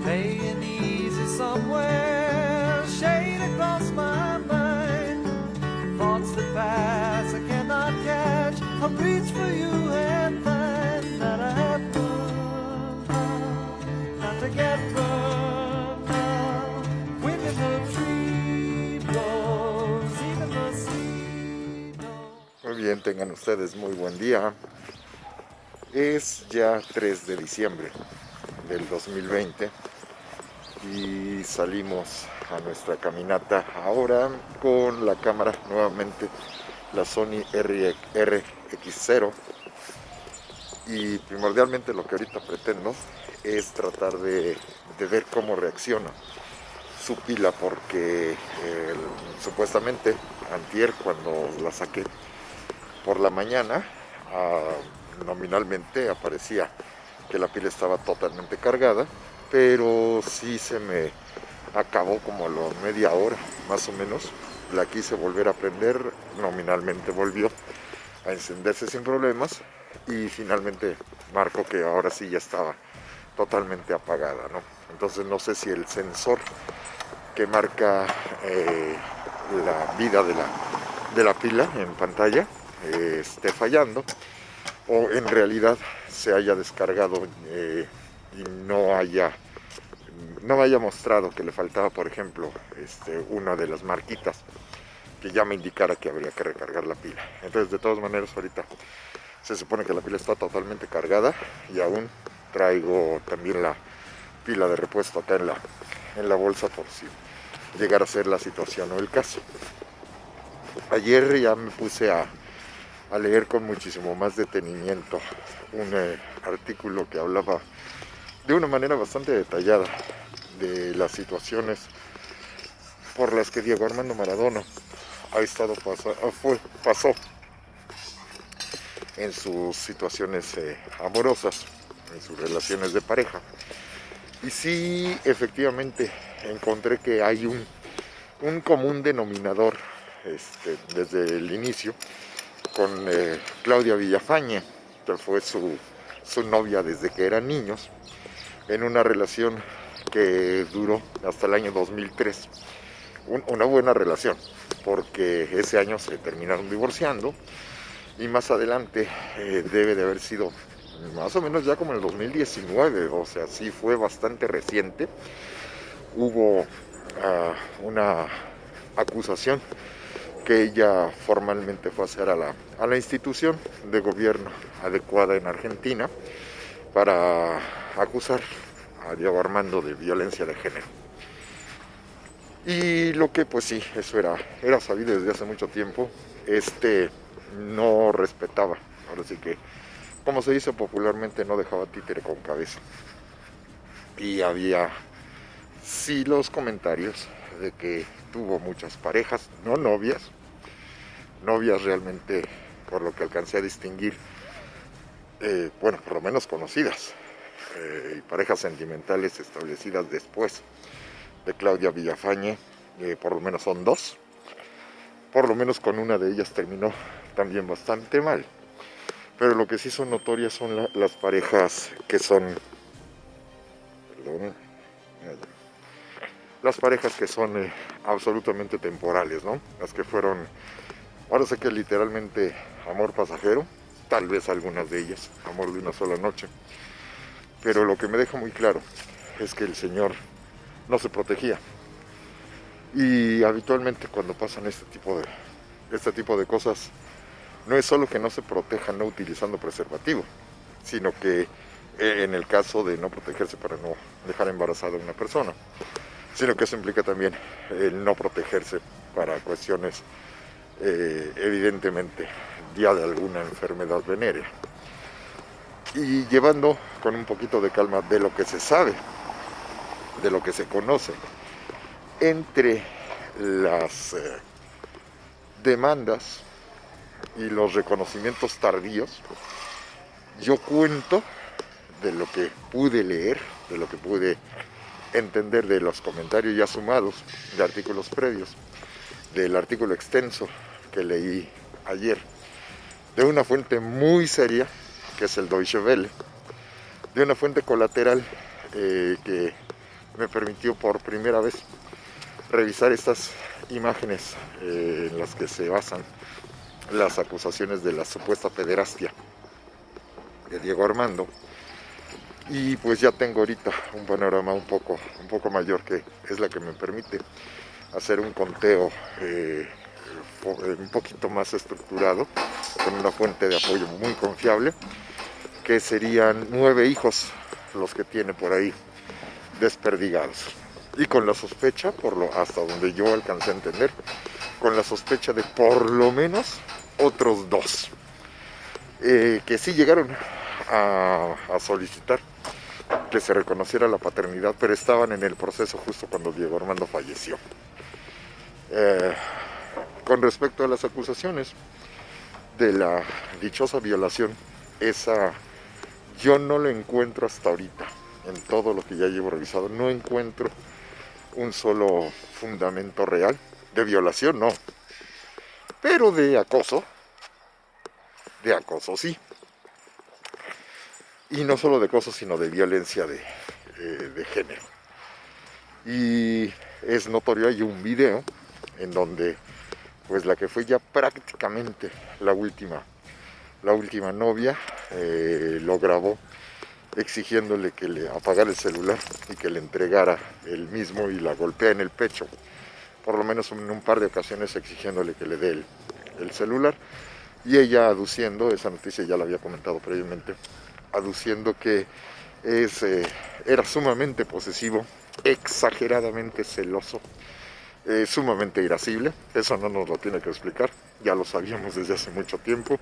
Laying easy somewhere, shade across my mind. Thoughts that pass I cannot catch. I'll reach for you and find that I have run out, not to get burned out. Wind in the tree blows, even the sea knows. Muy bien, tengan ustedes muy buen día. Es ya 3 de diciembre del 2020 y salimos a nuestra caminata ahora con la cámara nuevamente, la Sony RX0, y primordialmente lo que ahorita pretendo es tratar de ver cómo reacciona su pila, porque supuestamente antier, cuando la saqué por la mañana, nominalmente aparecía que la pila estaba totalmente cargada, pero sí se me acabó como a la media hora más o menos. La quise volver a prender, nominalmente volvió a encenderse sin problemas y finalmente marcó que ahora sí ya estaba totalmente apagada, ¿no? Entonces no sé si el sensor que marca la vida de la pila en pantalla esté fallando, o en realidad se haya descargado y no me haya mostrado que le faltaba, por ejemplo, una de las marquitas que ya me indicara que habría que recargar la pila. Entonces, de todas maneras, ahorita se supone que la pila está totalmente cargada y aún traigo también la pila de repuesto acá en la bolsa por si llegara a ser la situación o el caso. Ayer ya me puse a leer con muchísimo más detenimiento un artículo que hablaba de una manera bastante detallada de las situaciones por las que Diego Armando Maradona pasó en sus situaciones amorosas, en sus relaciones de pareja. Y sí, efectivamente, encontré que hay un común denominador desde el inicio con Claudia Villafañe, que fue su novia desde que eran niños, en una relación que duró hasta el año 2003. Una buena relación, porque ese año se terminaron divorciando y más adelante debe de haber sido más o menos ya como en el 2019, o sea, sí fue bastante reciente. Hubo una acusación que ella formalmente fue a hacer a la institución de gobierno adecuada en Argentina para acusar a Diego Armando de violencia de género. Y lo que pues sí, eso era sabido desde hace mucho tiempo. No respetaba, ahora sí que, como se dice popularmente, no dejaba títere con cabeza. Y había sí los comentarios de que tuvo muchas parejas, no novias realmente, por lo que alcancé a distinguir, bueno, por lo menos conocidas, y parejas sentimentales establecidas después de Claudia Villafañe, por lo menos son 2. Por lo menos con una de ellas terminó también bastante mal. Pero lo que sí son notorias son las parejas que son... Perdón, las parejas que son absolutamente temporales, ¿no? Las que fueron, ahora sé que literalmente amor pasajero, tal vez algunas de ellas, amor de una sola noche. Pero lo que me deja muy claro es que el señor no se protegía. Y habitualmente cuando pasan este tipo de cosas, no es solo que no se proteja no utilizando preservativo, sino que en el caso de no protegerse para no dejar embarazada a una persona, sino que eso implica también el no protegerse para cuestiones evidentemente ya de alguna enfermedad venérea. Y llevando con un poquito de calma de lo que se sabe, de lo que se conoce, entre las demandas y los reconocimientos tardíos, yo cuento de lo que pude leer, de lo que pude entender de los comentarios ya sumados de artículos previos, del artículo extenso que leí ayer, de una fuente muy seria, que es el Deutsche Welle, de una fuente colateral que me permitió por primera vez revisar estas imágenes en las que se basan las acusaciones de la supuesta pederastia de Diego Armando. Y pues ya tengo ahorita un panorama un poco mayor, que es la que me permite hacer un conteo un poquito más estructurado, con una fuente de apoyo muy confiable, que serían 9 hijos los que tiene por ahí desperdigados. Y con la sospecha, hasta donde yo alcancé a entender, con la sospecha de por lo menos otros 2, que sí llegaron a solicitar que se reconociera la paternidad, pero estaban en el proceso justo cuando Diego Armando falleció. Con respecto a las acusaciones de la dichosa violación, esa yo no lo encuentro hasta ahorita, en todo lo que ya llevo revisado, no encuentro un solo fundamento real. De violación no, pero de acoso sí. Y no solo de acoso, sino de violencia de género. Y es notorio, hay un video en donde pues la que fue ya prácticamente la última novia lo grabó exigiéndole que le apagara el celular y que le entregara el mismo, y la golpea en el pecho, por lo menos en un par de ocasiones, exigiéndole que le dé el celular. Y ella aduciendo, esa noticia ya la había comentado previamente, aduciendo que era sumamente posesivo, exageradamente celoso, sumamente irascible. Eso no nos lo tiene que explicar, ya lo sabíamos desde hace mucho tiempo,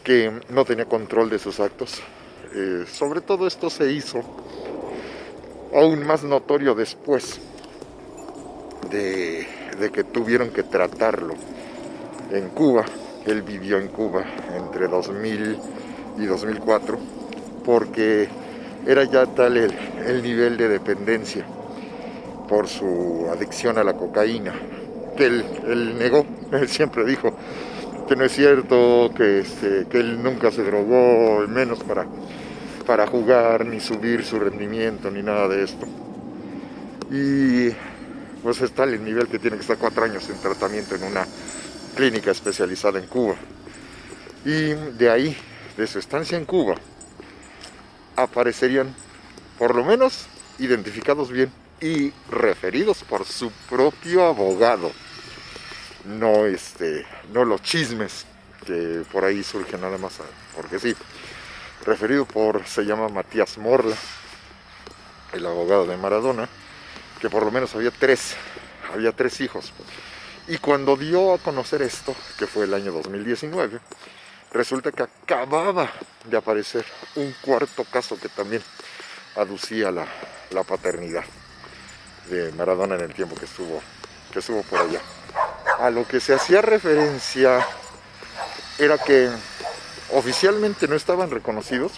que no tenía control de sus actos. Sobre todo esto se hizo aún más notorio después de que tuvieron que tratarlo en Cuba. Él vivió en Cuba entre 2000 y 2004, porque era ya tal el nivel de dependencia por su adicción a la cocaína, que él negó. Él siempre dijo que no es cierto, que él nunca se drogó, menos para jugar, ni subir su rendimiento, ni nada de esto. Y pues es tal el nivel que tiene que estar 4 años en tratamiento en una clínica especializada en Cuba. Y de ahí, de su estancia en Cuba, aparecerían, por lo menos identificados bien y referidos por su propio abogado, no los chismes que por ahí surgen nada más porque sí, se llama Matías Morla, el abogado de Maradona, que por lo menos había tres hijos. Y cuando dio a conocer esto, que fue el año 2019, resulta que acababa de aparecer un cuarto caso que también aducía la paternidad de Maradona en el tiempo que estuvo por allá. A lo que se hacía referencia era que oficialmente no estaban reconocidos,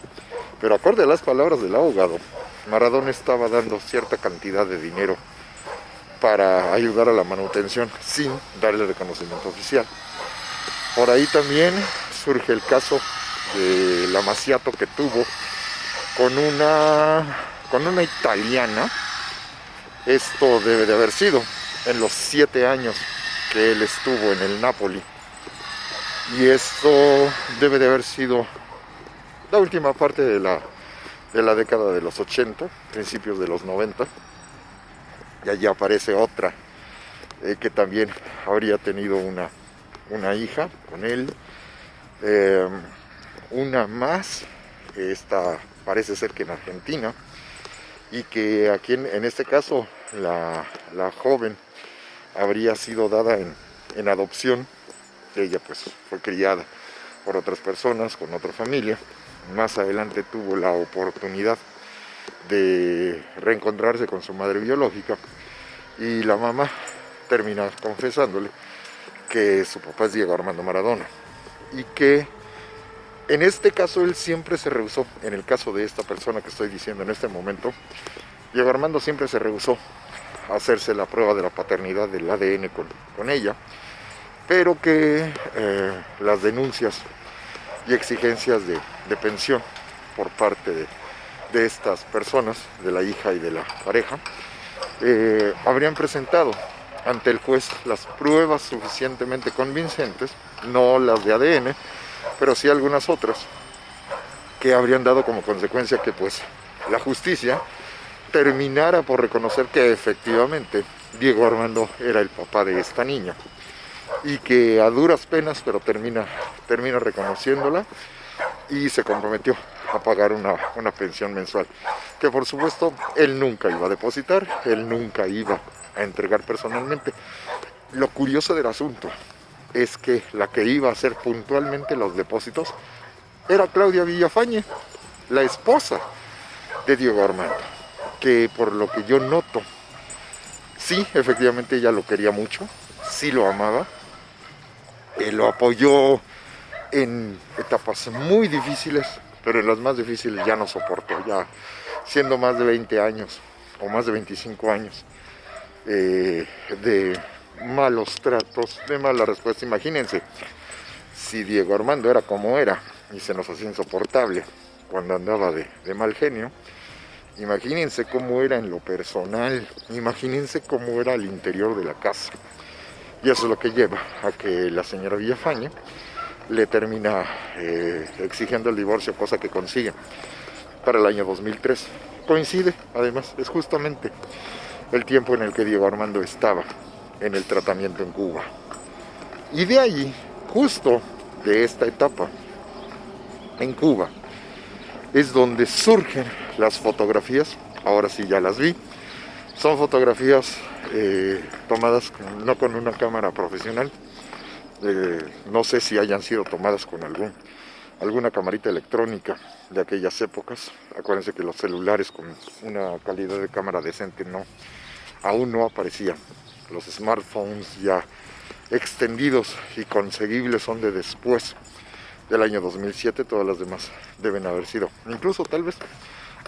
pero acorde a las palabras del abogado, Maradona estaba dando cierta cantidad de dinero para ayudar a la manutención sin darle reconocimiento oficial. Por ahí también surge el caso del amaciato que tuvo con una italiana. Esto debe de haber sido en los 7 años que él estuvo en el Napoli. Y esto debe de haber sido la última parte de la década de los 80, principios de los 90. Y allí aparece otra que también habría tenido una hija con él. Una más, esta parece ser que en Argentina, y que aquí en este caso la joven habría sido dada en adopción. Ella pues fue criada por otras personas, con otra familia. Más adelante tuvo la oportunidad de reencontrarse con su madre biológica, y la mamá termina confesándole que su papá es Diego Armando Maradona, y que en este caso él siempre se rehusó, en el caso de esta persona que estoy diciendo en este momento, Diego Armando siempre se rehusó a hacerse la prueba de la paternidad del ADN con ella, pero que las denuncias y exigencias de pensión por parte de estas personas, de la hija y de la pareja, habrían presentado ante el juez las pruebas suficientemente convincentes, no las de ADN, pero sí algunas otras, que habrían dado como consecuencia que pues la justicia terminara por reconocer que efectivamente Diego Armando era el papá de esta niña, y que a duras penas, pero termina reconociéndola, y se comprometió a pagar una pensión mensual, que por supuesto él nunca iba a depositar, él nunca iba a entregar personalmente. Lo curioso del asunto es que la que iba a hacer puntualmente los depósitos era Claudia Villafañe, la esposa de Diego Armando, que por lo que yo noto, sí, efectivamente ella lo quería mucho, sí lo amaba, lo apoyó en etapas muy difíciles, pero en las más difíciles ya no soportó, ya siendo más de 20 años o más de 25 años de malos tratos, de mala respuesta. Imagínense, si Diego Armando era como era y se nos hacía insoportable cuando andaba de mal genio, imagínense cómo era en lo personal, imagínense cómo era al interior de la casa. Y eso es lo que lleva a que la señora Villafañe le termina exigiendo el divorcio, cosa que consigue para el año 2003. Coincide, además, es justamente el tiempo en el que Diego Armando estaba en el tratamiento en Cuba. Y de ahí, justo de esta etapa en Cuba, es donde surgen las fotografías. Ahora sí ya las vi. Son fotografías tomadas no con una cámara profesional, no sé si hayan sido tomadas con alguna camarita electrónica de aquellas épocas. Acuérdense que los celulares con una calidad de cámara decente aún no aparecían. Los smartphones ya extendidos y conseguibles son de después del año 2007, todas las demás deben haber sido, incluso tal vez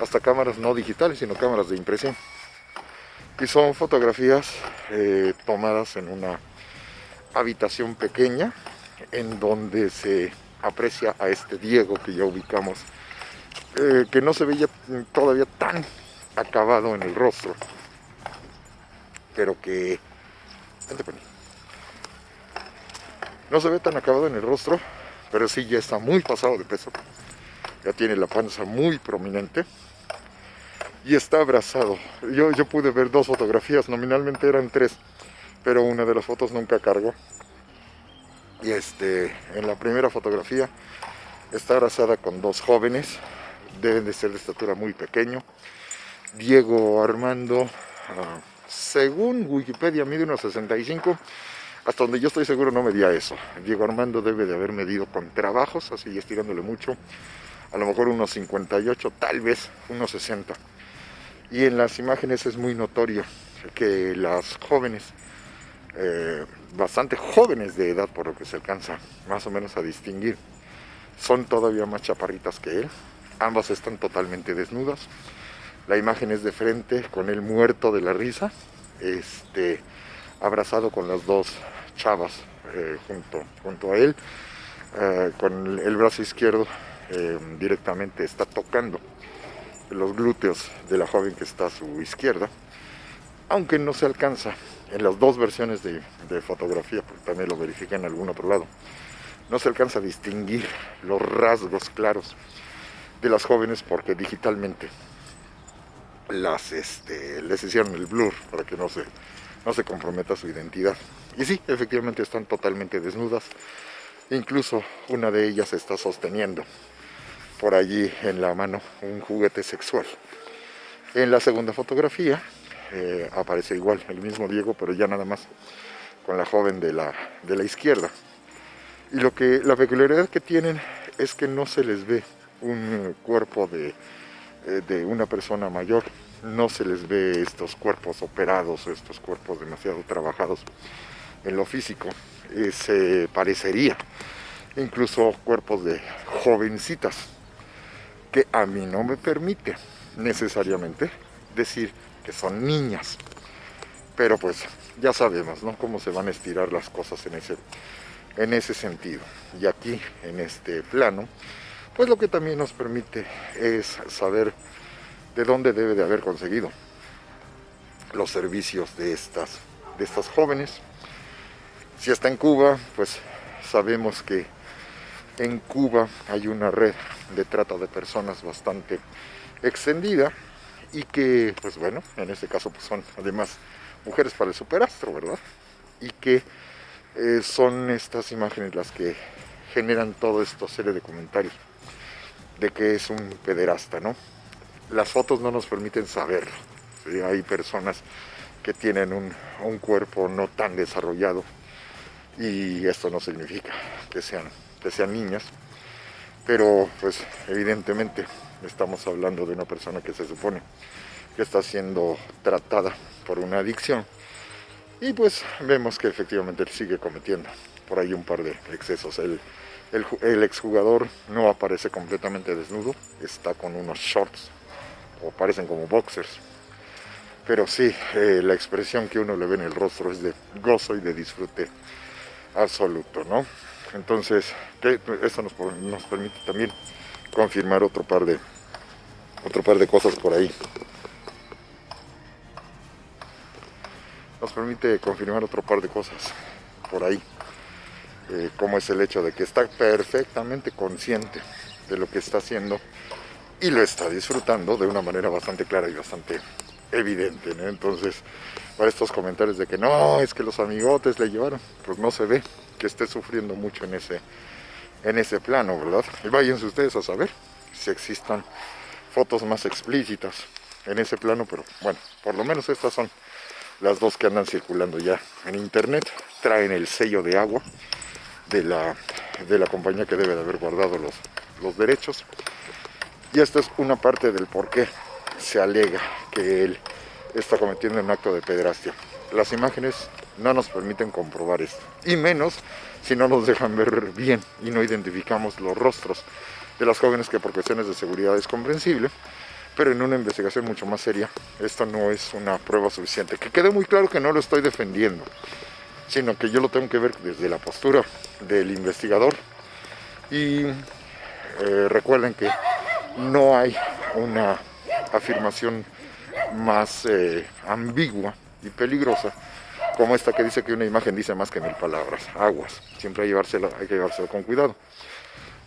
hasta cámaras no digitales, sino cámaras de impresión. Y son fotografías tomadas en una habitación pequeña, en donde se aprecia a este Diego que ya ubicamos, que no se veía todavía tan acabado en el rostro, pero que no se ve tan acabado en el rostro, pero sí ya está muy pasado de peso, ya tiene la panza muy prominente y está abrazado. Yo pude ver 2 fotografías, nominalmente eran 3, pero una de las fotos nunca cargó. Y en la primera fotografía está abrazada con 2 jóvenes, deben de ser de estatura muy pequeño. Diego Armando, según Wikipedia, mide unos 65, hasta donde yo estoy seguro no medía eso. Diego Armando debe de haber medido con trabajos, así estirándole mucho, a lo mejor unos 58, tal vez unos 60. Y en las imágenes es muy notorio que las jóvenes, bastante jóvenes de edad, por lo que se alcanza más o menos a distinguir, son todavía más chaparritas que él. Ambas están totalmente desnudas. La imagen es de frente, con él muerto de la risa, abrazado con las 2 chavas junto a él, con el brazo izquierdo directamente está tocando los glúteos de la joven que está a su izquierda, aunque no se alcanza en las 2 versiones de fotografía, porque también lo verifiqué en algún otro lado, no se alcanza a distinguir los rasgos claros de las jóvenes, porque digitalmente les hicieron el blur para que no se comprometa su identidad. Y sí, efectivamente están totalmente desnudas, incluso una de ellas está sosteniendo por allí en la mano un juguete sexual. En la segunda fotografía aparece igual el mismo Diego, pero ya nada más con la joven de la izquierda. Y la peculiaridad que tienen es que no se les ve un cuerpo de una persona mayor, no se les ve estos cuerpos operados, estos cuerpos demasiado trabajados en lo físico. Se parecería incluso cuerpos de jovencitas, que a mí no me permite necesariamente decir que son niñas. Pero pues ya sabemos, ¿no?, cómo se van a estirar las cosas en ese sentido. Y aquí, en este plano, pues lo que también nos permite es saber de dónde debe de haber conseguido los servicios de estas jóvenes. Si está en Cuba, pues sabemos que en Cuba hay una red de trata de personas bastante extendida y que, pues bueno, en este caso pues son además mujeres para el superastro, ¿verdad? Y que son estas imágenes las que generan toda esta serie de comentarios de que es un pederasta, ¿no? Las fotos no nos permiten saberlo, ¿sí? Hay personas que tienen un cuerpo no tan desarrollado y esto no significa que sean niñas, pero pues evidentemente estamos hablando de una persona que se supone que está siendo tratada por una adicción y pues vemos que efectivamente él sigue cometiendo por ahí un par de excesos. El exjugador no aparece completamente desnudo, está con unos shorts o parecen como boxers, pero sí, la expresión que uno le ve en el rostro es de gozo y de disfrute absoluto, ¿no? Entonces, esto nos permite también confirmar otro par de cosas por ahí. Nos permite confirmar otro par de cosas por ahí, como es el hecho de que está perfectamente consciente de lo que está haciendo y lo está disfrutando de una manera bastante clara y bastante evidente, ¿no? Entonces, para estos comentarios de que no, es que los amigotes le llevaron, pues no se ve que esté sufriendo mucho en ese plano, ¿verdad? Y váyanse ustedes a saber si existan fotos más explícitas en ese plano, pero bueno, por lo menos estas son las dos que andan circulando ya en internet. Traen el sello de agua de la compañía que debe de haber guardado los derechos, y esta es una parte del por qué se alega que él está cometiendo un acto de pederastia. Las imágenes no nos permiten comprobar esto, y menos si no nos dejan ver bien y no identificamos los rostros de las jóvenes, que por cuestiones de seguridad es comprensible, pero en una investigación mucho más seria esto no es una prueba suficiente. Que quede muy claro que no lo estoy defendiendo, sino que yo lo tengo que ver desde la postura del investigador. Y recuerden que no hay una afirmación más ambigua y peligrosa como esta que dice que una imagen dice más que 1000 palabras. Aguas, siempre hay que llevárselo con cuidado.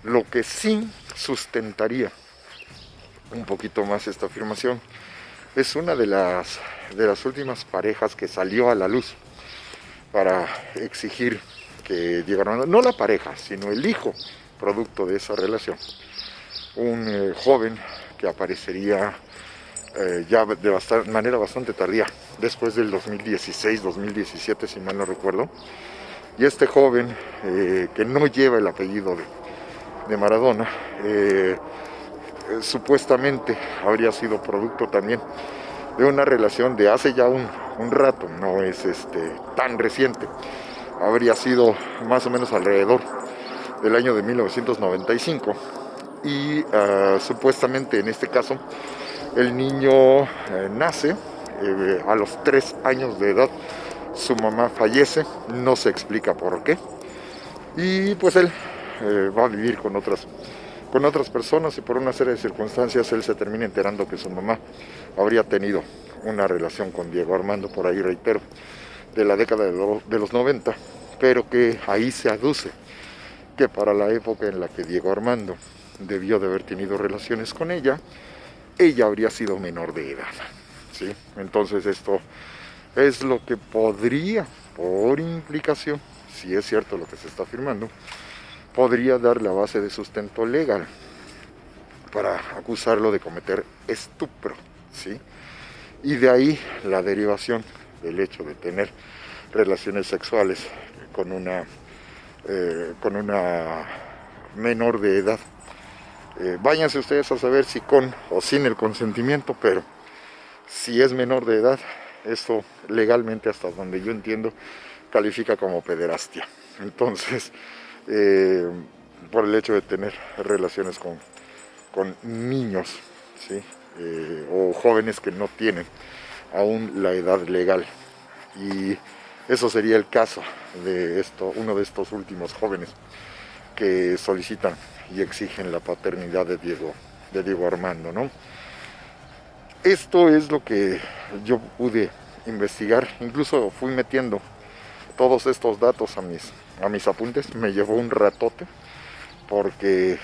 Lo que sí sustentaría un poquito más esta afirmación es una de las últimas parejas que salió a la luz para exigir que Diego Armando, no la pareja, sino el hijo producto de esa relación, un joven que aparecería ya de manera bastante tardía, después del 2016-2017, si mal no recuerdo. Y este joven, que no lleva el apellido de Maradona, supuestamente habría sido producto también de una relación de hace ya un rato, no es tan reciente. Habría sido más o menos alrededor del año de 1995 y supuestamente en este caso el niño nace a los 3 años de edad, su mamá fallece, no se explica por qué, y pues él va a vivir con otras personas, y por una serie de circunstancias él se termina enterando que su mamá habría tenido una relación con Diego Armando, por ahí reitero, de la década de los 90, pero que ahí se aduce que para la época en la que Diego Armando debió de haber tenido relaciones con ella habría sido menor de edad, ¿sí? Entonces esto es lo que podría, por implicación, si es cierto lo que se está afirmando, podría dar la base de sustento legal para acusarlo de cometer estupro, ¿sí? Y de ahí la derivación del hecho de tener relaciones sexuales con una menor de edad. Váyanse ustedes a saber si con o sin el consentimiento, pero si es menor de edad, esto legalmente, hasta donde yo entiendo, califica como pederastia. Entonces, por el hecho de tener relaciones con niños, ¿sí? o jóvenes que no tienen aún la edad legal. Y eso sería el caso de uno de estos últimos jóvenes que solicitan y exigen la paternidad de Diego Armando, ¿no? Esto es lo que yo pude investigar. Incluso fui metiendo todos estos datos a mis apuntes. Me llevó un ratote porque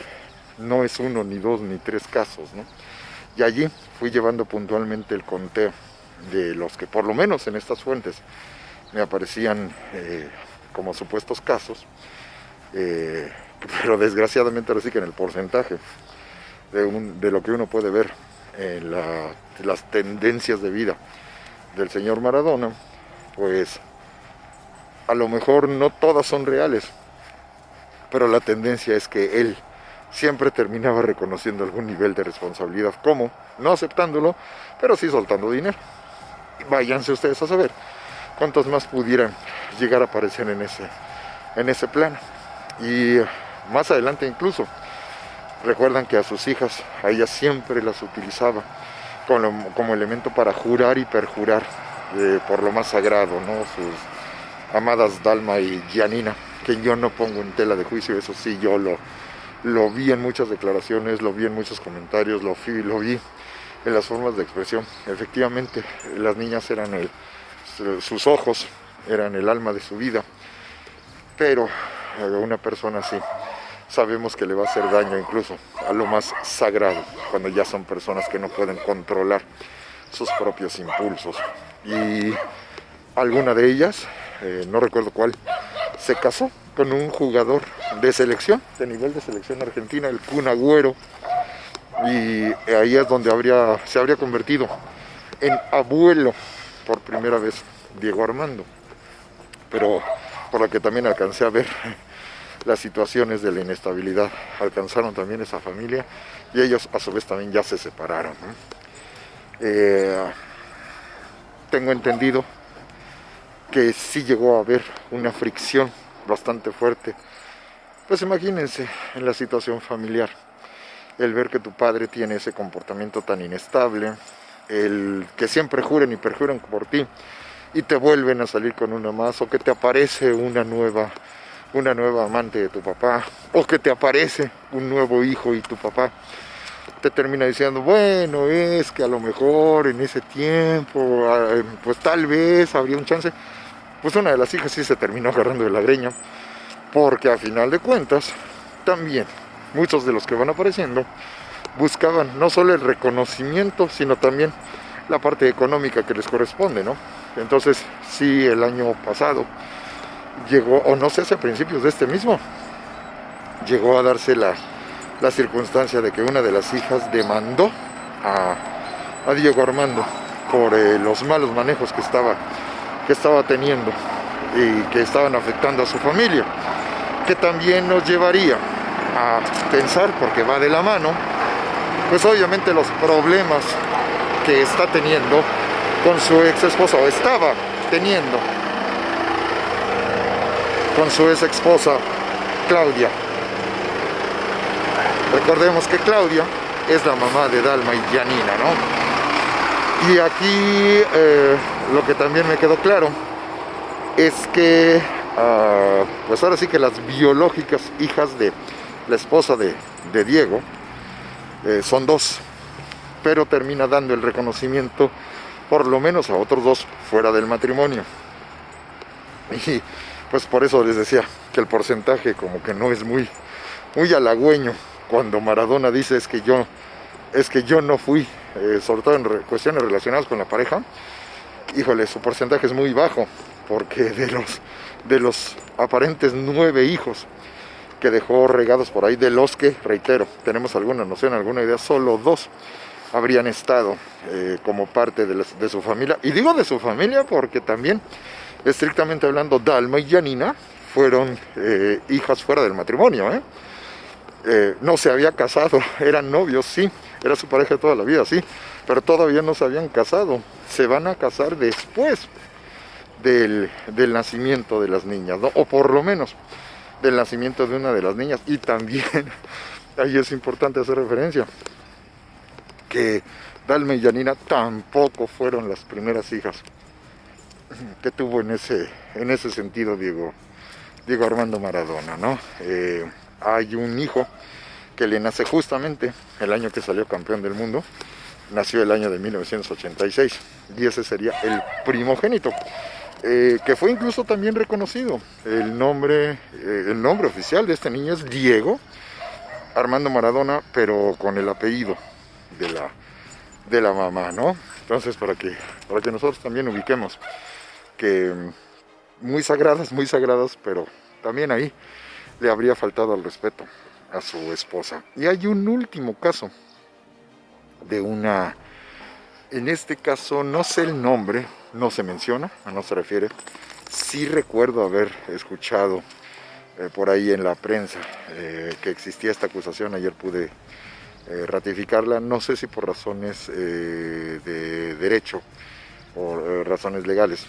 no es uno, ni dos, ni tres casos, ¿no? Y allí fui llevando puntualmente el conteo de los que por lo menos en estas fuentes me aparecían como supuestos casos, pero desgraciadamente ahora sí que en el porcentaje de lo que uno puede ver en las tendencias de vida del señor Maradona, pues a lo mejor no todas son reales, pero la tendencia es que él siempre terminaba reconociendo algún nivel de responsabilidad, como no aceptándolo, pero sí soltando dinero. Váyanse ustedes a saber cuántos más pudieran llegar a aparecer en ese plano. Y más adelante incluso, recuerdan que a sus hijas, a ellas siempre las utilizaba como elemento para jurar y perjurar por lo más sagrado, ¿no? Sus amadas Dalma y Giannina, que yo no pongo en tela de juicio, eso sí, yo lo vi en muchas declaraciones, lo vi en muchos comentarios, lo vi en las formas de expresión. Efectivamente, las niñas eran sus ojos, eran el alma de su vida, pero a una persona así sabemos que le va a hacer daño incluso a lo más sagrado, cuando ya son personas que no pueden controlar sus propios impulsos. Y alguna de ellas, no recuerdo cuál, se casó con un jugador de selección, de nivel de selección argentina, el Kun Agüero, y ahí es donde se habría convertido en abuelo por primera vez Diego Armando. Pero por lo que también alcancé a ver, las situaciones de la inestabilidad alcanzaron también esa familia y ellos a su vez también ya se separaron, ¿no? Tengo entendido que sí llegó a haber una fricción bastante fuerte. Pues imagínense en la situación familiar, el ver que tu padre tiene ese comportamiento tan inestable, el que siempre juren y perjuren por ti y te vuelven a salir con una más, o que te aparece una nueva amante de tu papá, o que te aparece un nuevo hijo y tu papá te termina diciendo, bueno, es que a lo mejor en ese tiempo, pues tal vez habría un chance. Pues una de las hijas sí se terminó agarrando de la greña, porque a final de cuentas, también muchos de los que van apareciendo buscaban no solo el reconocimiento, sino también la parte económica que les corresponde, ¿no? Entonces, sí, el año pasado llegó, o no sé si a principios de este mismo, llegó a darse la circunstancia de que una de las hijas demandó a Diego Armando por los malos manejos que estaba teniendo y que estaban afectando a su familia, que también nos llevaría a pensar, porque va de la mano, pues obviamente los problemas que está teniendo con su ex esposa, o estaba teniendo con su ex esposa Claudia. Recordemos que Claudia es la mamá de Dalma y Giannina, ¿no? Y aquí lo que también me quedó claro es que pues ahora sí que las biológicas hijas de la esposa de Diego son dos, pero termina dando el reconocimiento por lo menos a otros dos fuera del matrimonio. Y pues por eso les decía que el porcentaje como que no es muy halagüeño cuando Maradona dice es que yo no fui, sobre todo en cuestiones relacionadas con la pareja. Híjole, su porcentaje es muy bajo, porque de los aparentes 9 hijos que dejó regados por ahí, de los que, reitero, tenemos alguna noción, alguna idea, solo 2 habrían estado como parte de su familia. Y digo de su familia porque también, estrictamente hablando, Dalma y Giannina fueron hijas fuera del matrimonio, no se había casado, eran novios, sí, era su pareja de toda la vida, sí, pero todavía no se habían casado. Se van a casar después del nacimiento de las niñas, ¿no? O por lo menos del nacimiento de una de las niñas. Y también, ahí es importante hacer referencia, que Dalma y Janina tampoco fueron las primeras hijas que tuvo en ese sentido Diego Armando Maradona, ¿no? Hay un hijo que le nace justamente el año que salió campeón del mundo, nació el año de 1986 y ese sería el primogénito, que fue incluso también reconocido. El nombre oficial de este niño es Diego Armando Maradona, pero con el apellido de la mamá, ¿no? Entonces, para que nosotros también ubiquemos que muy sagradas, pero también ahí le habría faltado al respeto a su esposa. Y hay un último caso de una, en este caso no sé el nombre, no se menciona, no se refiere. Sí recuerdo haber escuchado por ahí en la prensa que existía esta acusación. Ayer pude ratificarla, no sé si por razones de derecho o razones legales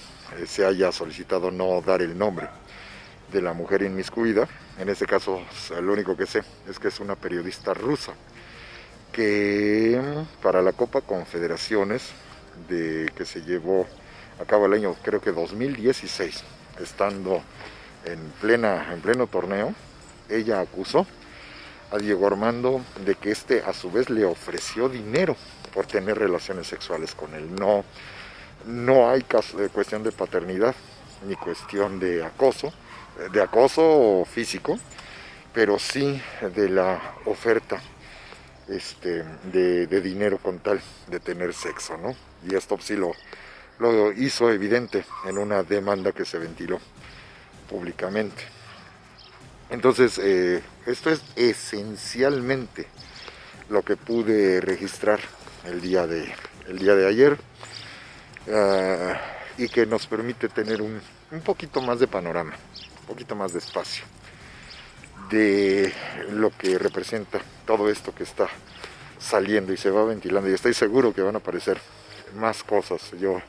se haya solicitado no dar el nombre de la mujer inmiscuida. En este caso, lo único que sé es que es una periodista rusa que para la Copa Confederaciones que se llevó a cabo el año, creo que 2016, estando en pleno torneo, ella acusó a Diego Armando de que este a su vez le ofreció dinero por tener relaciones sexuales con él. No hay cuestión de paternidad ni cuestión de acoso físico, pero sí de la oferta de dinero con tal de tener sexo, ¿no? Y esto sí lo hizo evidente en una demanda que se ventiló públicamente. Entonces, esto es esencialmente lo que pude registrar el día de ayer, y que nos permite tener un poquito más de panorama, un poquito más de espacio de lo que representa todo esto que está saliendo y se va ventilando, y estoy seguro que van a aparecer más cosas. Yo,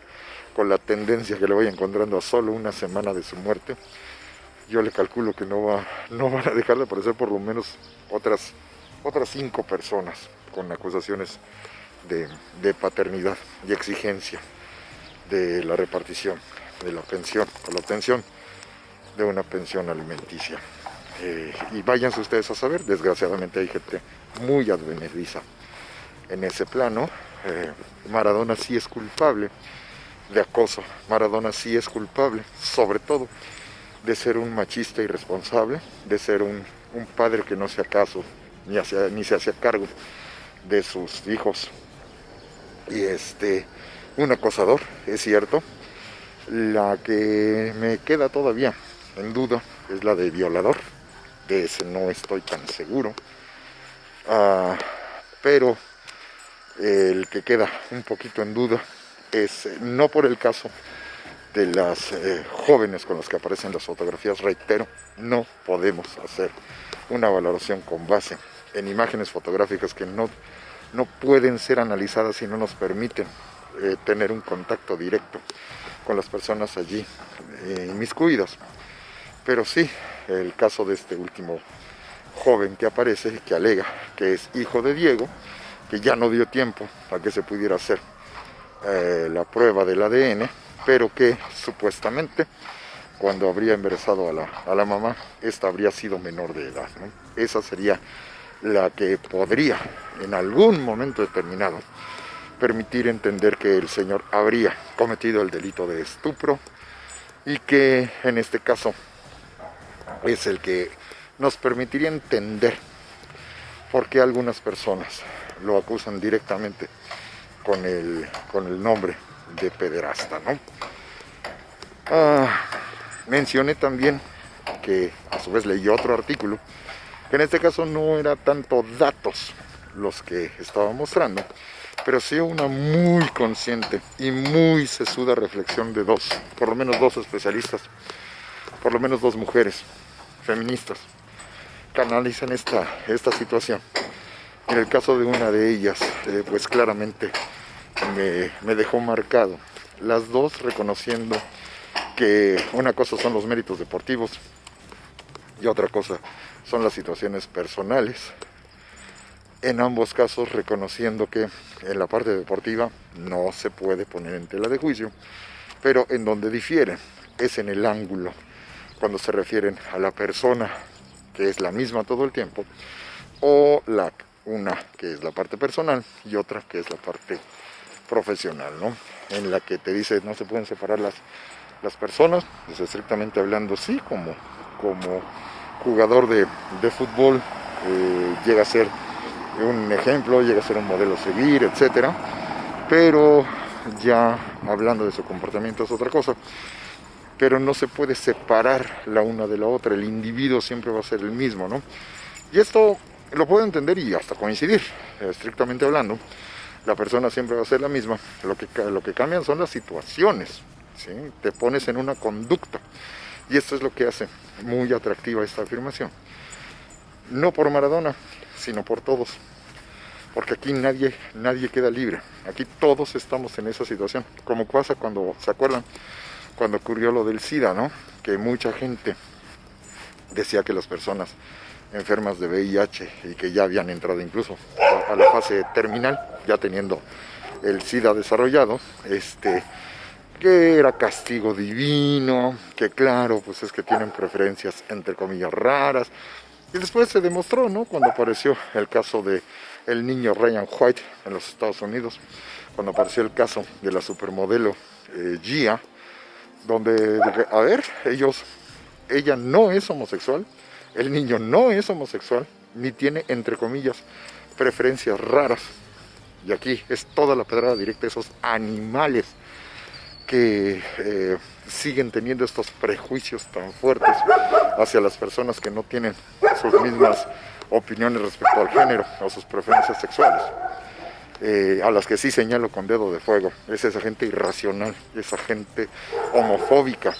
con la tendencia que le voy encontrando a solo una semana de su muerte, yo le calculo que no van a dejar de aparecer por lo menos otras 5 personas con acusaciones de paternidad y exigencia de la repartición de la pensión o la obtención de una pensión alimenticia. Y váyanse ustedes a saber, desgraciadamente hay gente muy advenediza en ese plano. Maradona sí es culpable de acoso, Maradona sí es culpable, sobre todo, de ser un machista irresponsable, de ser un padre que no se hacía caso ni se hacía cargo de sus hijos, y un acosador, es cierto. La que me queda todavía en duda es la de violador, de ese no estoy tan seguro, pero el que queda un poquito en duda es, no por el caso de las jóvenes con las que aparecen las fotografías, reitero, no podemos hacer una valoración con base en imágenes fotográficas que no pueden ser analizadas y no nos permiten tener un contacto directo con las personas allí inmiscuidas. Pero sí, el caso de este último joven que aparece, que alega que es hijo de Diego, que ya no dio tiempo a que se pudiera hacer la prueba del ADN, pero que supuestamente cuando habría embarazado a la mamá, esta habría sido menor de edad, ¿no? Esa sería la que podría en algún momento determinado permitir entender que el señor habría cometido el delito de estupro, y que en este caso es el que nos permitiría entender por qué algunas personas lo acusan directamente con el nombre de pederasta, ¿no? Mencioné también que a su vez leí otro artículo, que en este caso no era tanto datos los que estaba mostrando, pero sí una muy consciente y muy sesuda reflexión de por lo menos dos especialistas, por lo menos 2 mujeres feministas, que analizan esta situación. En el caso de una de ellas, pues claramente me dejó marcado, las dos reconociendo que una cosa son los méritos deportivos y otra cosa son las situaciones personales en ambos casos reconociendo que en la parte deportiva no se puede poner en tela de juicio, pero en donde difiere es en el ángulo, cuando se refieren a la persona que es la misma todo el tiempo, o una que es la parte personal y otra que es la parte profesional, ¿no? En la que te dice no se pueden separar las personas, pues estrictamente hablando sí, como jugador de fútbol llega a ser un ejemplo, llega a ser un modelo a seguir, etcétera, pero ya hablando de su comportamiento es otra cosa. Pero no se puede separar la una de la otra, el individuo siempre va a ser el mismo, ¿no? Y esto lo puedo entender y hasta coincidir, estrictamente hablando, la persona siempre va a ser la misma, lo que cambian son las situaciones, ¿sí? Te pones en una conducta, y esto es lo que hace muy atractiva esta afirmación. No por Maradona, sino por todos, porque aquí nadie queda libre, aquí todos estamos en esa situación, como pasa cuando, ¿se acuerdan? Cuando ocurrió lo del SIDA, ¿no? Que mucha gente decía que las personas enfermas de VIH y que ya habían entrado incluso a la fase terminal, ya teniendo el SIDA desarrollado, que era castigo divino, que claro, pues es que tienen preferencias entre comillas raras. Y después se demostró, ¿no? Cuando apareció el caso de el niño Ryan White en los Estados Unidos, cuando apareció el caso de la supermodelo Gia, donde, a ver, ella no es homosexual, el niño no es homosexual, ni tiene, entre comillas, preferencias raras. Y aquí es toda la pedrada directa de esos animales que siguen teniendo estos prejuicios tan fuertes hacia las personas que no tienen sus mismas opiniones respecto al género o sus preferencias sexuales. A las que sí señalo con dedo de fuego, es esa gente irracional, esa gente homofóbica,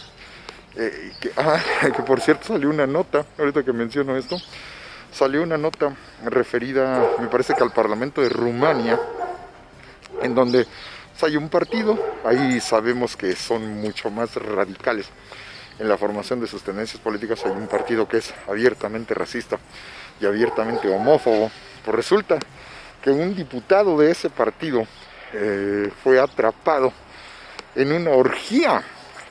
que por cierto salió una nota, ahorita que menciono esto, salió una nota referida, me parece que al Parlamento de Rumania, en donde hay un partido, ahí sabemos que son mucho más radicales en la formación de sus tendencias políticas, hay un partido que es abiertamente racista y abiertamente homófobo. Pues resulta que un diputado de ese partido fue atrapado en una orgía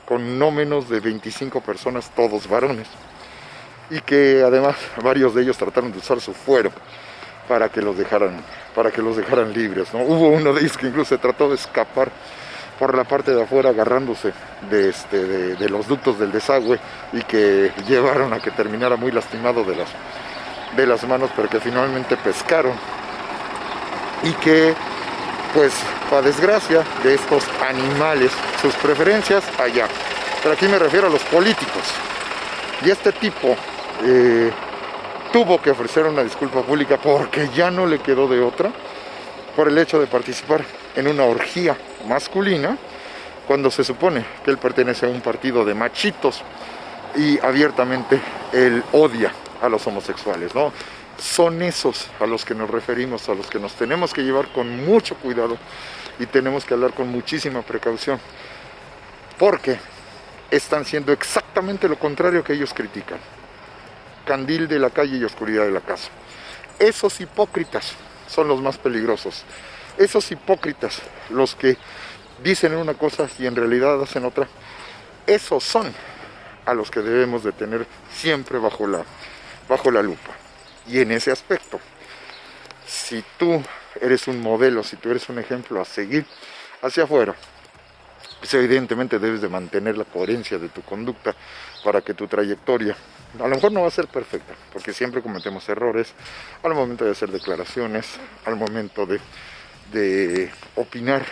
con no menos de 25 personas, todos varones, y que además varios de ellos trataron de usar su fuero para que los dejaran libres, ¿no? Hubo uno de ellos que incluso se trató de escapar por la parte de afuera agarrándose de los ductos del desagüe, y que llevaron a que terminara muy lastimado de las manos, pero que finalmente pescaron, y que, pues, para desgracia de estos animales, sus preferencias allá. Pero aquí me refiero a los políticos. Y este tipo tuvo que ofrecer una disculpa pública porque ya no le quedó de otra, por el hecho de participar en una orgía masculina, cuando se supone que él pertenece a un partido de machitos y abiertamente él odia a los homosexuales, ¿no? Son esos a los que nos referimos, a los que nos tenemos que llevar con mucho cuidado y tenemos que hablar con muchísima precaución, porque están siendo exactamente lo contrario que ellos critican: candil de la calle y oscuridad de la casa. Esos hipócritas son los más peligrosos. Esos hipócritas, los que dicen una cosa y en realidad hacen otra, esos son a los que debemos de tener siempre bajo la lupa. Y en ese aspecto, si tú eres un modelo, si tú eres un ejemplo a seguir hacia afuera, pues evidentemente debes de mantener la coherencia de tu conducta para que tu trayectoria, a lo mejor no va a ser perfecta, porque siempre cometemos errores al momento de hacer declaraciones, al momento de opinar,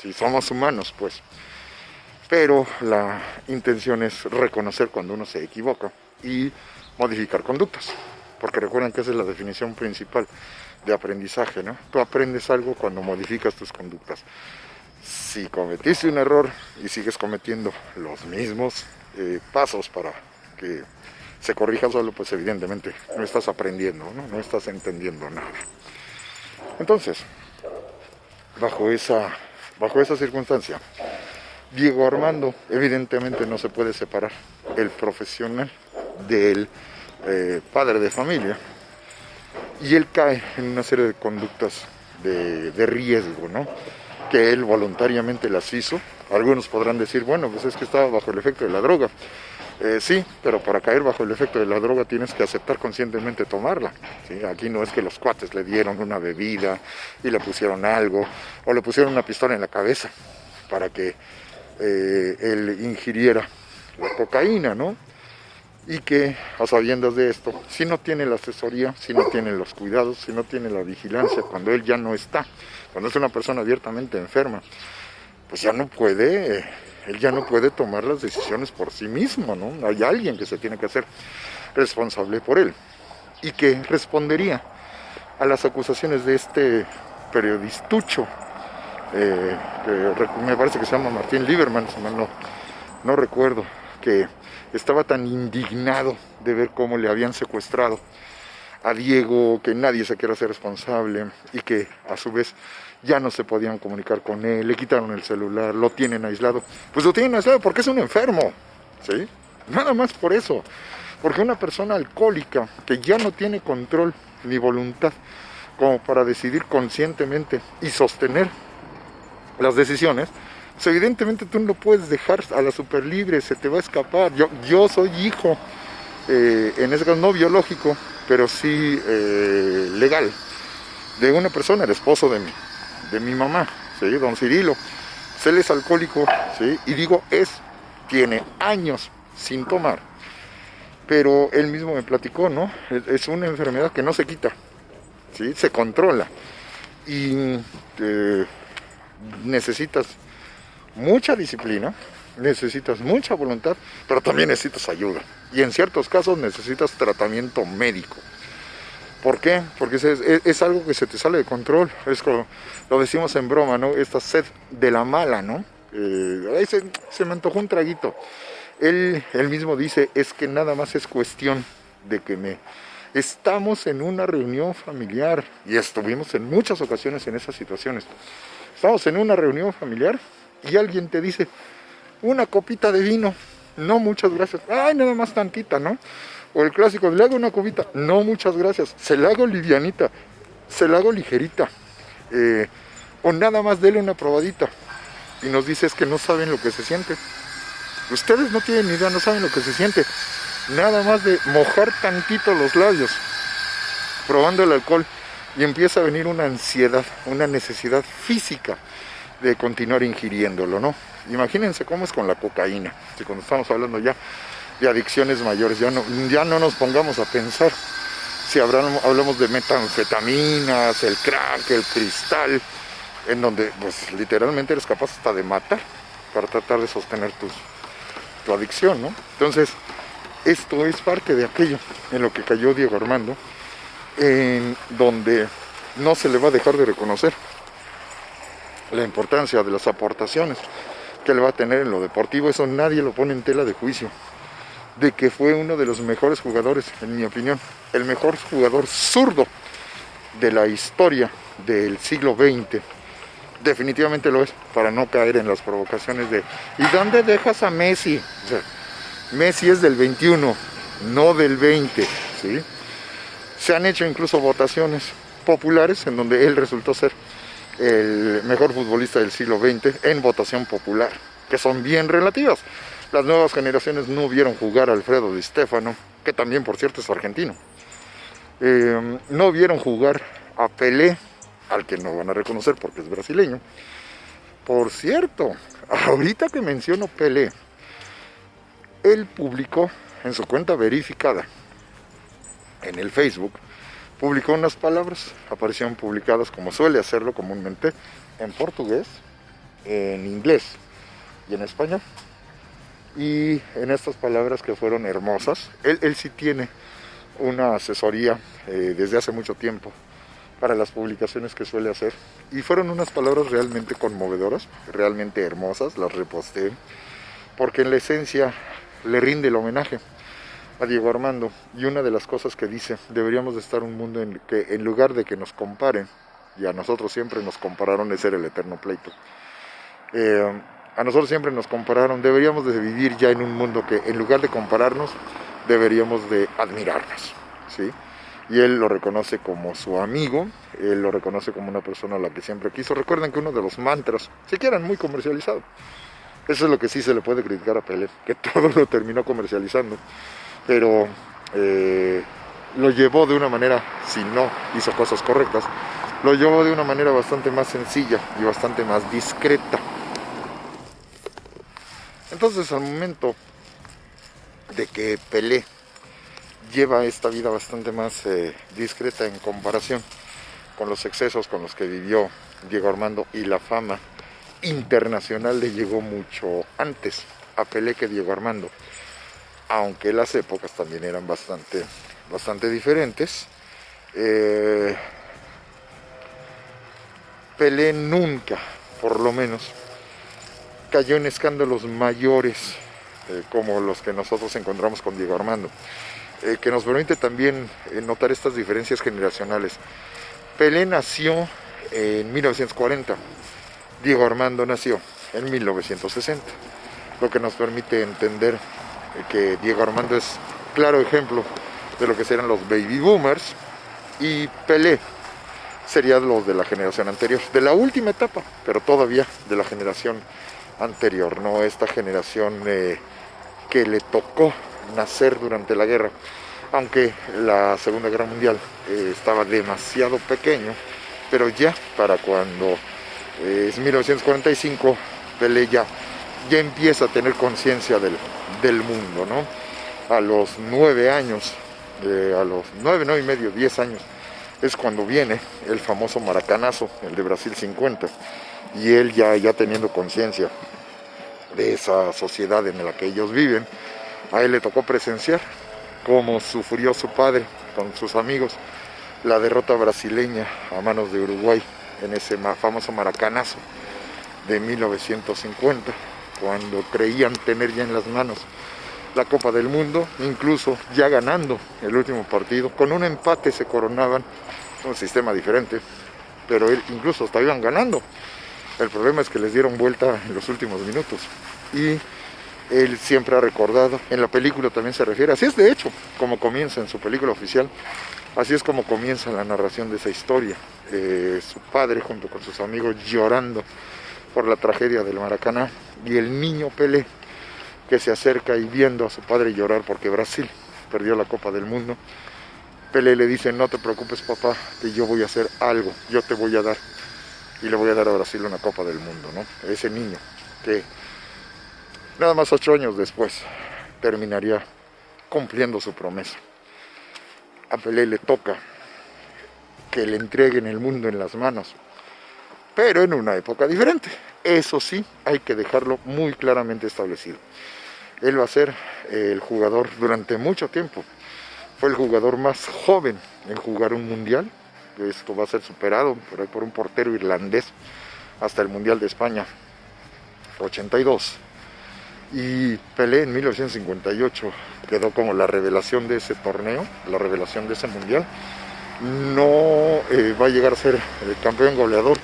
si somos humanos, pues. Pero la intención es reconocer cuando uno se equivoca y modificar conductas, porque recuerden que esa es la definición principal de aprendizaje, ¿no? Tú aprendes algo cuando modificas tus conductas. Si cometiste un error y sigues cometiendo los mismos pasos para que se corrija solo, pues evidentemente no estás aprendiendo, no estás entendiendo nada. Entonces, bajo esa circunstancia, Diego Armando evidentemente no se puede separar el profesional del padre de familia, y él cae en una serie de conductas de riesgo, ¿no? Que él voluntariamente las hizo. Algunos podrán decir, bueno, pues es que estaba bajo el efecto de la droga. Sí, pero para caer bajo el efecto de la droga tienes que aceptar conscientemente tomarla, ¿sí? Aquí no es que los cuates le dieron una bebida y le pusieron algo, o le pusieron una pistola en la cabeza para que él ingiriera la cocaína, ¿no? Y que, a sabiendas de esto, si no tiene la asesoría, si no tiene los cuidados, si no tiene la vigilancia, cuando él ya no está, cuando es una persona abiertamente enferma, pues ya no puede, él ya no puede tomar las decisiones por sí mismo, ¿no? Hay alguien que se tiene que hacer responsable por él y que respondería a las acusaciones de este periodistucho, que me parece que se llama Martín Lieberman, no recuerdo, que estaba tan indignado de ver cómo le habían secuestrado a Diego, que nadie se quiere hacer responsable y que a su vez ya no se podían comunicar con él, le quitaron el celular, lo tienen aislado. Pues lo tienen aislado porque es un enfermo, ¿sí? Nada más por eso. Porque una persona alcohólica que ya no tiene control ni voluntad como para decidir conscientemente y sostener las decisiones, pues evidentemente tú no lo puedes dejar a la super libre, se te va a escapar. Yo soy hijo, en ese caso no biológico, pero sí legal, de una persona, el esposo de mi mamá, ¿sí? Don Cirilo. Él es alcohólico, ¿sí? Y digo tiene años sin tomar, pero él mismo me platicó, ¿no? Es una enfermedad que no se quita, ¿sí? Se controla y necesitas mucha disciplina, necesitas mucha voluntad, pero también necesitas ayuda. Y en ciertos casos necesitas tratamiento médico. ¿Por qué? Porque es algo que se te sale de control. Es como lo decimos en broma, ¿no? Esta sed de la mala, ¿no? Se me antojó un traguito. Él mismo dice, es que nada más es cuestión de que estamos en una reunión familiar, y estuvimos en muchas ocasiones en esas situaciones. Estamos en una reunión familiar y alguien te dice, una copita de vino, no muchas gracias, ay, nada más tantita, ¿no? O el clásico, le hago una copita, no muchas gracias, se la hago livianita, se la hago ligerita, o nada más dele una probadita. Y nos dice, es que no saben lo que se siente. Ustedes no tienen ni idea, no saben lo que se siente. Nada más de mojar tantito los labios, probando el alcohol, y empieza a venir una ansiedad, una necesidad física de continuar ingiriéndolo, ¿no? Imagínense cómo es con la cocaína, si cuando estamos hablando ya de adicciones mayores, ya no nos pongamos a pensar si hablamos de metanfetaminas, el crack, el cristal, en donde pues literalmente eres capaz hasta de matar para tratar de sostener tu adicción, ¿no? Entonces, esto es parte de aquello en lo que cayó Diego Armando, en donde no se le va a dejar de reconocer la importancia de las aportaciones que le va a tener en lo deportivo. Eso nadie lo pone en tela de juicio, de que fue uno de los mejores jugadores, en mi opinión, el mejor jugador zurdo de la historia del siglo XX. Definitivamente lo es, para no caer en las provocaciones de ¿y dónde dejas a Messi? O sea, Messi es del 21, no del 20, ¿sí? Se han hecho incluso votaciones populares en donde él resultó ser el mejor futbolista del siglo XX en votación popular, que son bien relativas. Las nuevas generaciones no vieron jugar a Alfredo Di Stéfano, que también por cierto es argentino. No vieron jugar a Pelé, al que no van a reconocer porque es brasileño. Por cierto, ahorita que menciono Pelé, él publicó en su cuenta verificada en el Facebook, publicó unas palabras, aparecieron publicadas como suele hacerlo comúnmente, en portugués, en inglés y en español. Y en estas palabras que fueron hermosas, él sí tiene una asesoría desde hace mucho tiempo para las publicaciones que suele hacer. Y fueron unas palabras realmente conmovedoras, realmente hermosas, las reposté, porque en la esencia le rinde el homenaje a Diego Armando. Y una de las cosas que dice, deberíamos de estar en un mundo en que en lugar de que nos comparen, y a nosotros siempre nos compararon de ser el eterno pleito, a nosotros siempre nos compararon, deberíamos de vivir ya en un mundo que en lugar de compararnos, deberíamos de admirarnos, ¿sí? y él lo reconoce como su amigo, él lo reconoce como una persona a la que siempre quiso. Recuerden que uno de los mantras, siquiera muy comercializado, eso es lo que sí se le puede criticar a Pelé, que todo lo terminó comercializando, pero lo llevó de una manera, si no hizo cosas correctas, lo llevó de una manera bastante más sencilla y bastante más discreta. Entonces, al momento de que Pelé lleva esta vida bastante más discreta en comparación con los excesos con los que vivió Diego Armando, y la fama internacional le llegó mucho antes a Pelé que Diego Armando, aunque las épocas también eran bastante diferentes. Pelé nunca, por lo menos, cayó en escándalos mayores como los que nosotros encontramos con Diego Armando, que nos permite también notar estas diferencias generacionales. Pelé nació en 1940, Diego Armando nació en 1960, lo que nos permite entender que Diego Armando es claro ejemplo de lo que serán los baby boomers, y Pelé sería los de la generación anterior, de la última etapa, pero todavía de la generación anterior, no esta generación que le tocó nacer durante la guerra, aunque la Segunda Guerra Mundial estaba demasiado pequeño, pero ya para cuando es 1945, Pelé ya empieza a tener conciencia del mundo, ¿no? A los 9 años, a los 9 y medio, 10 años, es cuando viene el famoso maracanazo, el de Brasil 50, y él ya teniendo conciencia de esa sociedad en la que ellos viven, a él le tocó presenciar cómo sufrió su padre con sus amigos la derrota brasileña a manos de Uruguay en ese famoso maracanazo de 1950, cuando creían tener ya en las manos la Copa del Mundo, incluso ya ganando el último partido. Con un empate se coronaban, un sistema diferente, pero incluso hasta iban ganando. El problema es que les dieron vuelta en los últimos minutos, y él siempre ha recordado, en la película también se refiere, así es de hecho como comienza en su película oficial, así es como comienza la narración de esa historia, su padre junto con sus amigos llorando por la tragedia del Maracaná, y el niño Pelé que se acerca y viendo a su padre llorar porque Brasil perdió la Copa del Mundo, Pelé le dice: no te preocupes, papá, que yo voy a hacer algo, yo te voy a dar, y le voy a dar a Brasil una Copa del Mundo, ¿no? Ese niño que nada más 8 años después terminaría cumpliendo su promesa. A Pelé le toca que le entreguen el mundo en las manos, pero en una época diferente. Eso sí, hay que dejarlo muy claramente establecido. Él va a ser el jugador durante mucho tiempo. Fue el jugador más joven en jugar un mundial. Esto va a ser superado por un portero irlandés hasta el Mundial de España 82. Y Pelé en 1958 quedó como la revelación de ese torneo, la revelación de ese mundial. No va a llegar a ser el campeón goleador,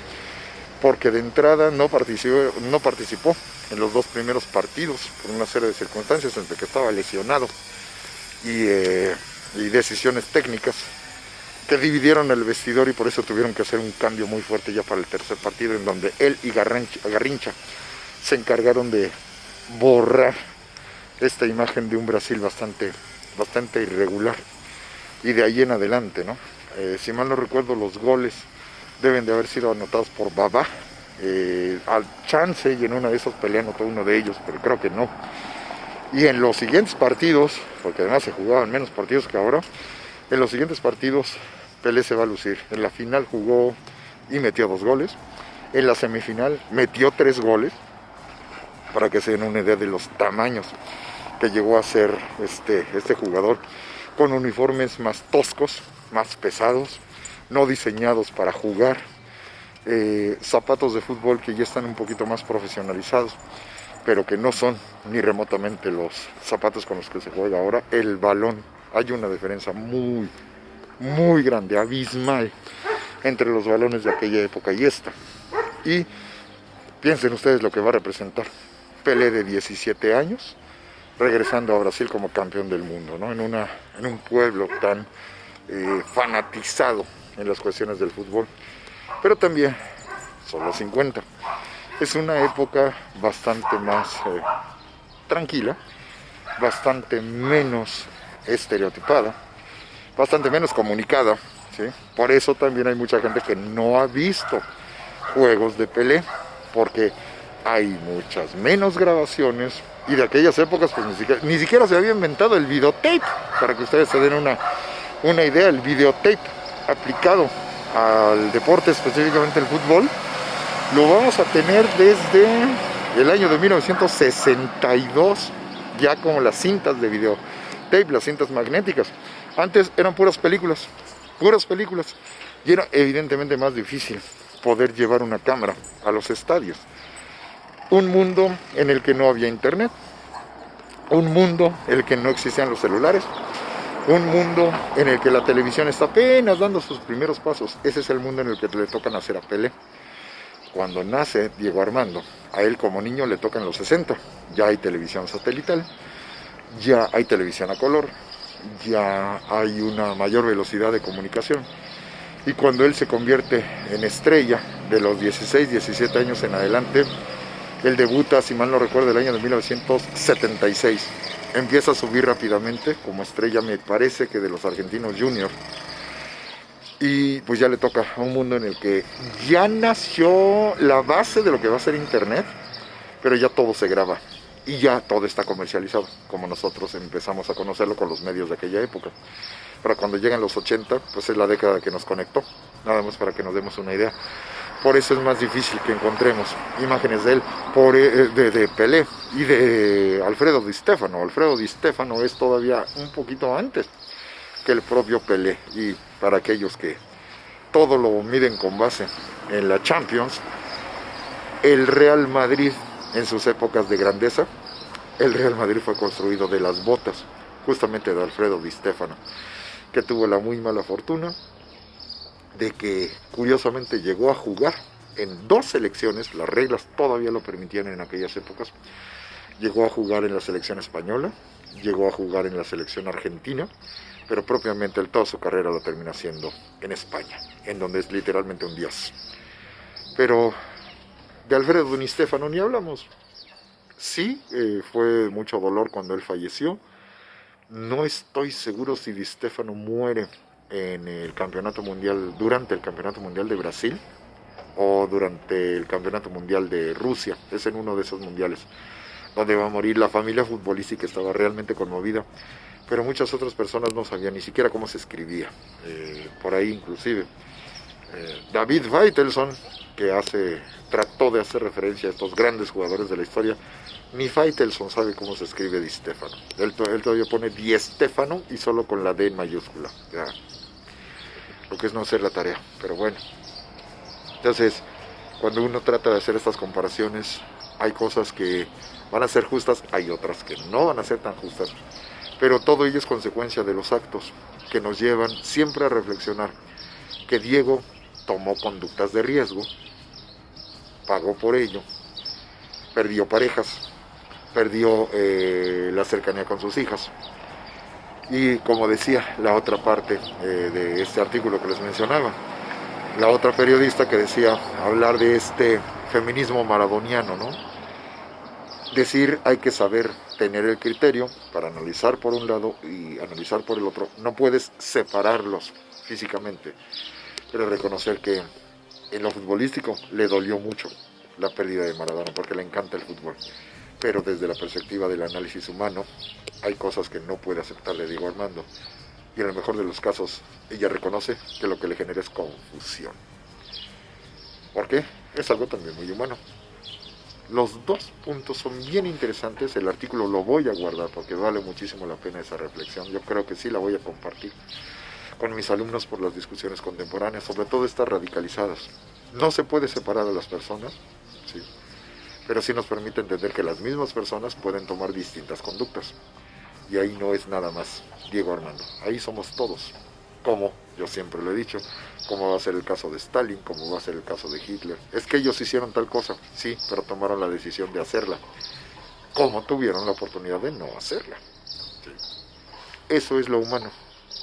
porque de entrada no participó en los 2 primeros partidos por una serie de circunstancias, entre que estaba lesionado y decisiones técnicas que dividieron el vestidor, y por eso tuvieron que hacer un cambio muy fuerte ya para el tercer partido, en donde él y Garrincha se encargaron de borrar esta imagen de un Brasil bastante irregular, y de ahí en adelante, ¿no? Si mal no recuerdo, los goles deben de haber sido anotados por Babá, al chance, y en una de esas Pelé anotó uno de ellos, pero creo que no. Y en los siguientes partidos, porque además se jugaban menos partidos que ahora, en los siguientes partidos Pelé se va a lucir. En la final jugó y metió 2 goles, en la semifinal metió 3 goles, para que se den una idea de los tamaños que llegó a ser este jugador, con uniformes más toscos, más pesados, no diseñados para jugar, zapatos de fútbol que ya están un poquito más profesionalizados, pero que no son ni remotamente los zapatos con los que se juega ahora. El balón, hay una diferencia muy grande, abismal, entre los balones de aquella época y esta. Y piensen ustedes lo que va a representar Pelé, de 17 años, regresando a Brasil como campeón del mundo, ¿no? En un pueblo tan fanatizado en las cuestiones del fútbol, pero también son los 50. Es una época bastante más tranquila, bastante menos estereotipada, bastante menos comunicada, ¿sí? Por eso también hay mucha gente que no ha visto juegos de Pelé, porque hay muchas menos grabaciones, y de aquellas épocas pues ni siquiera se había inventado el videotape, para que ustedes se den una idea. El videotape aplicado al deporte, específicamente el fútbol, lo vamos a tener desde el año de 1962, ya como las cintas de videotape, las cintas magnéticas. Antes eran puras películas, y era evidentemente más difícil poder llevar una cámara a los estadios. Un mundo en el que no había internet, un mundo en el que no existían los celulares, un mundo en el que la televisión está apenas dando sus primeros pasos. Ese es el mundo en el que le toca nacer a Pelé. Cuando nace Diego Armando, a él como niño le tocan los 60. Ya hay televisión satelital, ya hay televisión a color, ya hay una mayor velocidad de comunicación. Y cuando él se convierte en estrella, de los 16, 17 años en adelante, él debuta, si mal no recuerdo, el año de 1976. Empieza a subir rápidamente como estrella, me parece que de los Argentinos Juniors. Y pues ya le toca a un mundo en el que ya nació la base de lo que va a ser Internet, pero ya todo se graba y ya todo está comercializado, como nosotros empezamos a conocerlo con los medios de aquella época. Para cuando llegan los 80, pues es la década que nos conectó, nada más para que nos demos una idea. Por eso es más difícil que encontremos imágenes de él, de Pelé y de Alfredo Di Stéfano. Alfredo Di Stéfano es todavía un poquito antes que el propio Pelé. Y para aquellos que todo lo miden con base en la Champions, el Real Madrid en sus épocas de grandeza, el Real Madrid fue construido de las botas justamente de Alfredo Di Stéfano, que tuvo la muy mala fortuna de que curiosamente llegó a jugar en 2 selecciones, las reglas todavía lo permitían en aquellas épocas. Llegó a jugar en la selección española, llegó a jugar en la selección argentina, pero propiamente toda su carrera la termina haciendo en España, en donde es literalmente un dios. Pero de Alfredo Di Stéfano ni hablamos. Sí, fue mucho dolor cuando él falleció. No estoy seguro si Di Stéfano muere en el campeonato mundial, durante el campeonato mundial de Brasil o durante el campeonato mundial de Rusia. Es en uno de esos mundiales donde va a morir. La familia futbolística estaba realmente conmovida, pero muchas otras personas no sabían ni siquiera cómo se escribía. Por ahí inclusive David Faitelson, que trató de hacer referencia a estos grandes jugadores de la historia, ni Faitelson sabe cómo se escribe Di Stéfano. Él todavía pone Di Stéfano y solo con la D en mayúscula. Ya, lo que es no hacer la tarea, pero bueno. Entonces, cuando uno trata de hacer estas comparaciones, hay cosas que van a ser justas, hay otras que no van a ser tan justas, pero todo ello es consecuencia de los actos que nos llevan siempre a reflexionar que Diego tomó conductas de riesgo, pagó por ello, perdió parejas, perdió la cercanía con sus hijas. Y como decía la otra parte de este artículo que les mencionaba, la otra periodista que decía hablar de este feminismo maradoniano, ¿no? Decir, hay que saber tener el criterio para analizar por un lado y analizar por el otro. No puedes separarlos físicamente, pero reconocer que en lo futbolístico le dolió mucho la pérdida de Maradona, porque le encanta el fútbol. Pero desde la perspectiva del análisis humano, hay cosas que no puede aceptar de Diego Armando. Y en el mejor de los casos, ella reconoce que lo que le genera es confusión. ¿Por qué? Es algo también muy humano. Los 2 puntos son bien interesantes. El artículo lo voy a guardar porque vale muchísimo la pena esa reflexión. Yo creo que sí la voy a compartir con mis alumnos por las discusiones contemporáneas, sobre todo estas radicalizadas. No se puede separar a las personas, sí, pero sí nos permite entender que las mismas personas pueden tomar distintas conductas. Y ahí no es nada más Diego Armando, ahí somos todos. Como yo siempre lo he dicho, como va a ser el caso de Stalin, como va a ser el caso de Hitler. Es que ellos hicieron tal cosa, sí, pero tomaron la decisión de hacerla, como tuvieron la oportunidad de no hacerla. Sí. Eso es lo humano.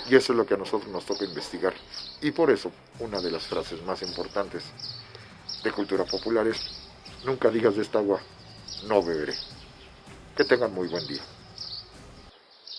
Y eso es lo que a nosotros nos toca investigar. Y por eso, una de las frases más importantes de cultura popular es: nunca digas de esta agua, no beberé. Que tengan muy buen día.